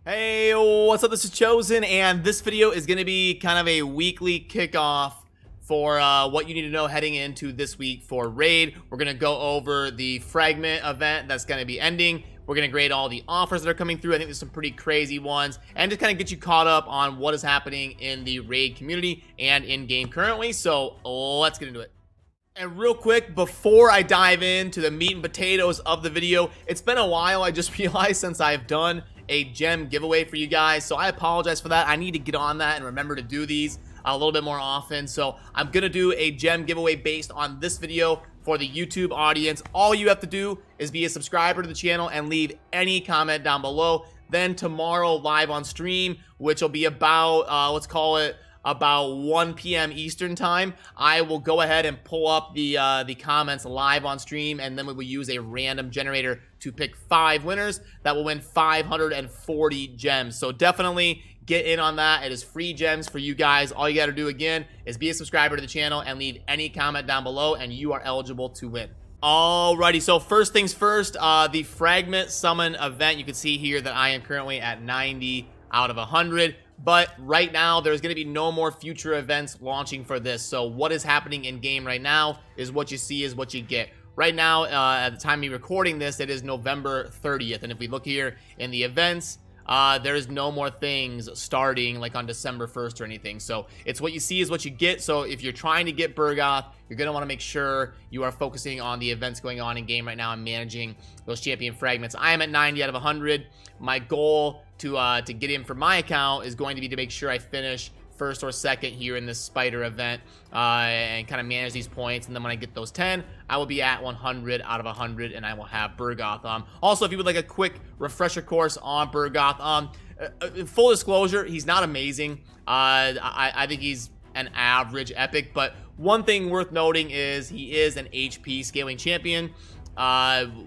Hey, what's up? This is Chosen, and this video is going to be kind of a weekly kickoff for what you need to know heading into this week for Raid. We're going to go over the Fragment event that's going to be ending. We're going to grade all the offers that are coming through. I think there's some pretty crazy ones, and just kind of get you caught up on what is happening in the Raid community and in-game currently. So let's get into it. And real quick, before I dive into the meat and potatoes of the video, it's been a while, I just realized, since I've done a gem giveaway for you guys, so I apologize for that. I need to get on that and remember to do these a little bit more often. So I'm gonna do a gem giveaway based on this video for the YouTube audience. All you have to do is be a subscriber to the channel and leave any comment down below. Then tomorrow live on stream, which will be about let's call it about 1 p.m. Eastern time, I will go ahead and pull up the comments live on stream, and then we will use a random generator to pick 5 winners that will win 540 gems. So definitely get in on that. It is free gems for you guys. All you got to do again is be a subscriber to the channel and leave any comment down below, and you are eligible to win. Alrighty, so first things first, the Fragment Summon event. You can see here that I am currently at 90 out of 100. But right now, there's going to be no more future events launching for this. So what is happening in game right now is what you see is what you get. Right now, at the time of me recording this, it is November 30th. And if we look here in the events, there's no more things starting like on December 1st or anything. So it's what you see is what you get. So if you're trying to get Bergoth, you're going to want to make sure you are focusing on the events going on in game right now and managing those champion fragments. I am at 90 out of 100. My goal to get in for my account is going to be to make sure I finish first or second here in this spider event and kind of manage these points. And then when I get those 10, I will be at 100 out of 100 and I will have Bergoth. Also, if you would like a quick refresher course on Bergoth, full disclosure, he's not amazing. I think he's an average epic, but one thing worth noting is he is an HP scaling champion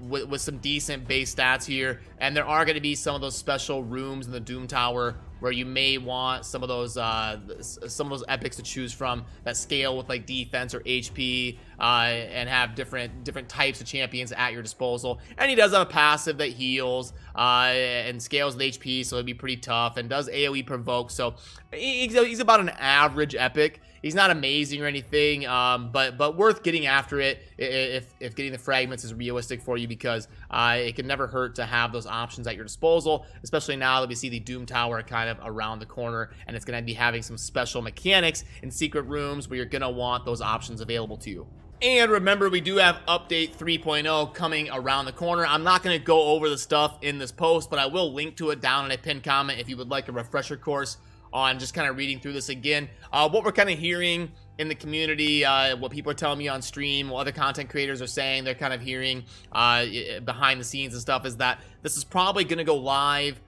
with some decent base stats here, and there are going to be some of those special rooms in the Doom Tower where you may want some of those epics to choose from that scale with like defense or HP and have different types of champions at your disposal. And he does have a passive that heals and scales with HP, so it'd be pretty tough, and does AoE provoke. So he's about an average epic. He's not amazing or anything, but worth getting after it if getting the fragments is realistic for you, because it can never hurt to have those options at your disposal, especially now that we see the Doom Tower kind of around the corner, and it's going to be having some special mechanics in secret rooms where you're going to want those options available to you. And remember, we do have update 3.0 coming around the corner. I'm not going to go over the stuff in this post, but I will link to it down in a pinned comment if you would like a refresher course on just kind of reading through this again. What we're kind of hearing in the community, what people are telling me on stream, what other content creators are saying, they're kind of hearing behind the scenes and stuff, is that this is probably going to go live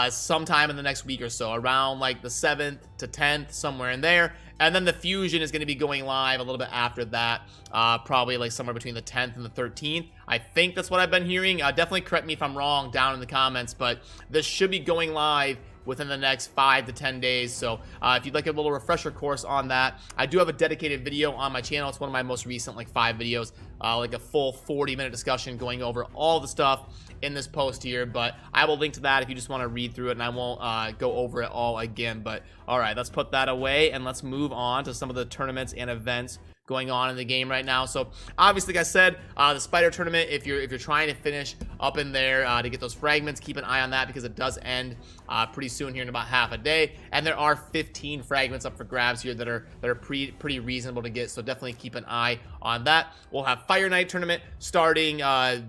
sometime in the next week or so, around like the 7th to 10th, somewhere in there. And then the fusion is going to be going live a little bit after that, probably like somewhere between the 10th and the 13th. I think that's what I've been hearing. Definitely correct me if I'm wrong down in the comments, but this should be going live within the next 5 to 10 days. So if you'd like a little refresher course on that, I do have a dedicated video on my channel. It's one of my most recent like 5 videos, like a full 40-minute discussion going over all the stuff in this post here, but I will link to that if you just want to read through it, and I won't go over it all again. But all right, let's put that away and let's move on to some of the tournaments and events going on in the game right now. So obviously, like I said, the spider tournament, if you're trying to finish up in there to get those fragments, keep an eye on that, because it does end pretty soon here in about half a day, and there are 15 fragments up for grabs here that are pretty reasonable to get. So definitely keep an eye on that. We'll have Fire Night tournament starting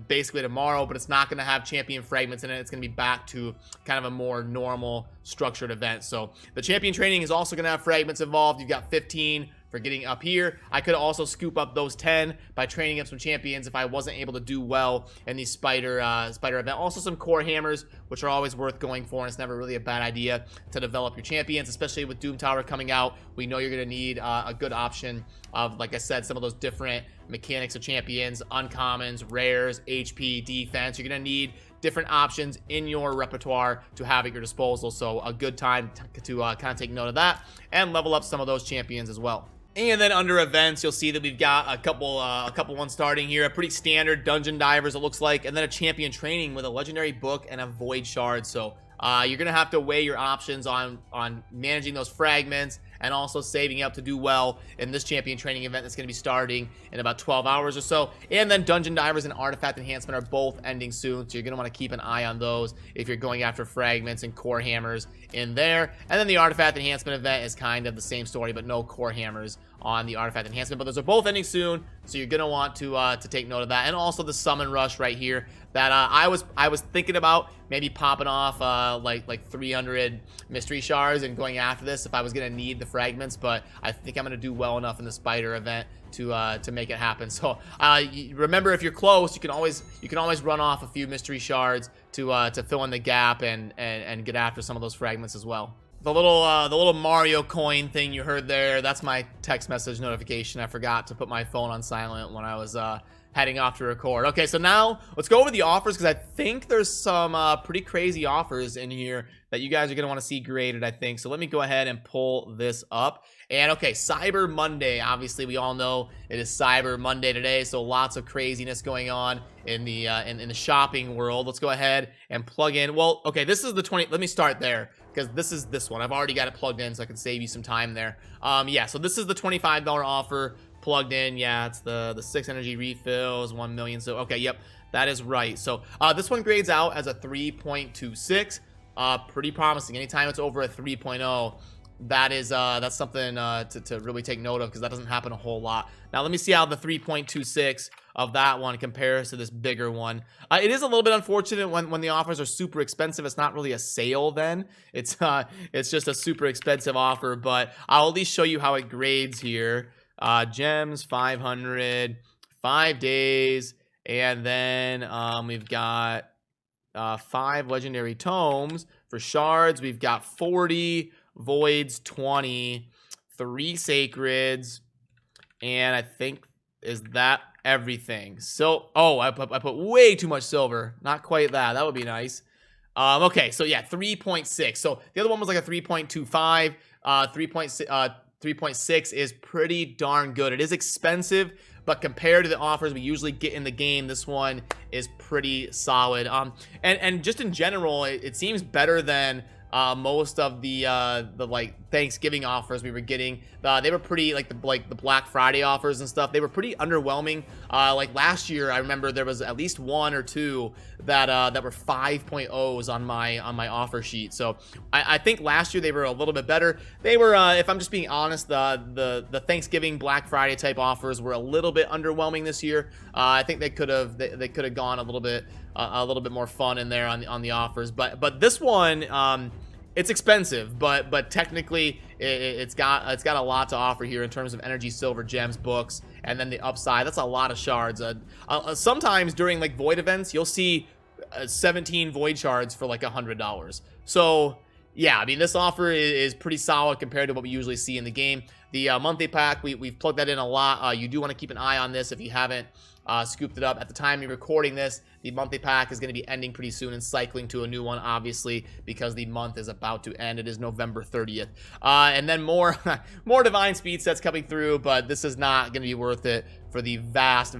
basically tomorrow, but it's not going to have champion fragments in it. It's going to be back to kind of a more normal structured event. So the champion training is also going to have fragments involved. You've got 15 for getting up here. I could also scoop up those 10 by training up some champions if I wasn't able to do well in the spider event. Also some core hammers, which are always worth going for, and it's never really a bad idea to develop your champions, especially with Doom Tower coming out. We know you're going to need a good option of, like I said, some of those different mechanics of champions, uncommons, rares, HP, defense. You're going to need different options in your repertoire to have at your disposal. So a good time to kind of take note of that and level up some of those champions as well. And then under events, you'll see that we've got a couple ones starting here. A pretty standard dungeon divers, it looks like, and then a champion training with a legendary book and a void shard. So You're gonna have to weigh your options on managing those fragments and also saving up to do well in this champion training event that's going to be starting in about 12 hours or so. And then Dungeon Divers and Artifact Enhancement are both ending soon, so you're going to want to keep an eye on those if you're going after fragments and core hammers in there. And then the Artifact Enhancement event is kind of the same story, but no core hammers on the Artifact Enhancement. But those are both ending soon, so you're going to want to take note of that. And also the Summon Rush right here that I was thinking about maybe popping off like 300 mystery shards and going after this if I was going to need the fragments, but I think I'm going to do well enough in the spider event to make it happen. So remember, if you're close, you can always run off a few mystery shards to fill in the gap and get after some of those fragments as well. The little Mario coin thing you heard there, that's my text message notification. I forgot to put my phone on silent when I was heading off to record. Okay, so now let's go over the offers, because I think there's some pretty crazy offers in here that you guys are going to want to see graded, I think. So let me go ahead and pull this up. And okay, Cyber Monday. Obviously, we all know it is Cyber Monday today, so lots of craziness going on in the shopping world. Let's go ahead and plug in. Well, okay, this is the 20. Let me start there, because this is this one. I've already got it plugged in, so I can save you some time there. Yeah, so this is the $25 offer plugged in. Yeah, it's the 6 energy refills, 1 million. So okay, yep, that is right. So this one grades out as a 3.26. Pretty promising. Anytime it's over a 3.0, that's something to really take note of, because that doesn't happen a whole lot. Now let me see how the 3.26 of that one compares to this bigger one. It is a little bit unfortunate when the offers are super expensive. It's not really a sale then. It's just a super expensive offer, but I'll at least show you how it grades here. Gems 500, 5 days, and then we've got 5 legendary tomes. For shards, we've got 40, voids 20, 3 sacreds, and I think is that everything. So I put way too much silver. Not quite that. That would be nice. Okay, so yeah, 3.6. So the other one was like a 3.25. 3.6 is pretty darn good. It is expensive, but compared to the offers we usually get in the game, this one is pretty solid. And just in general, it seems better than most of the like Thanksgiving offers we were getting. They were pretty, like the Black Friday offers and stuff, they were pretty underwhelming. Like last year, I remember there was at least 1 or 2 that were 5.0s on my offer sheet. So I think last year they were a little bit better. They were, if I'm just being honest, the Thanksgiving Black Friday type offers were a little bit underwhelming this year. I think they could have gone a little bit more fun in there on the offers. But this one, it's expensive, but technically it's got a lot to offer here in terms of energy, silver, gems, books, and then the upside. That's a lot of shards. Sometimes during like void events, you'll see 17 void shards for like $100. So yeah, I mean, this offer is pretty solid compared to what we usually see in the game. The monthly pack, we've plugged that in a lot. You do want to keep an eye on this if you haven't scooped it up. At the time you're recording this, the monthly pack is going to be ending pretty soon and cycling to a new one, obviously, because the month is about to end. It is November 30th. And then more divine speed sets coming through, but this is not going to be worth it for the vast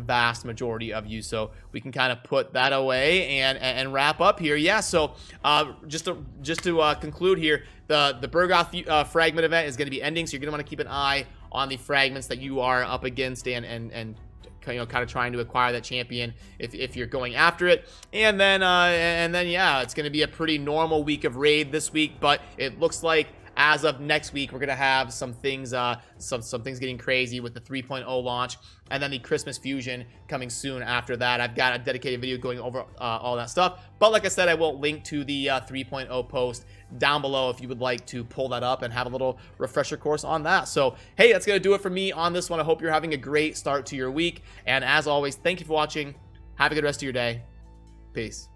majority of you. So we can kind of put that away and wrap up here. Yeah, so just to conclude here, the Bergoth Fragment event is going to be ending, so you're going to want to keep an eye on the fragments that you are up against and kind of trying to acquire that champion if you're going after it. And then yeah, it's going to be a pretty normal week of raid this week, but it looks like as of next week, we're going to have some things some things getting crazy with the 3.0 launch, and then the Christmas Fusion coming soon after that. I've got a dedicated video going over all that stuff, but like I said, I will link to the 3.0 post down below if you would like to pull that up and have a little refresher course on that. So hey, that's going to do it for me on this one. I hope you're having a great start to your week, and as always, thank you for watching. Have a good rest of your day. Peace.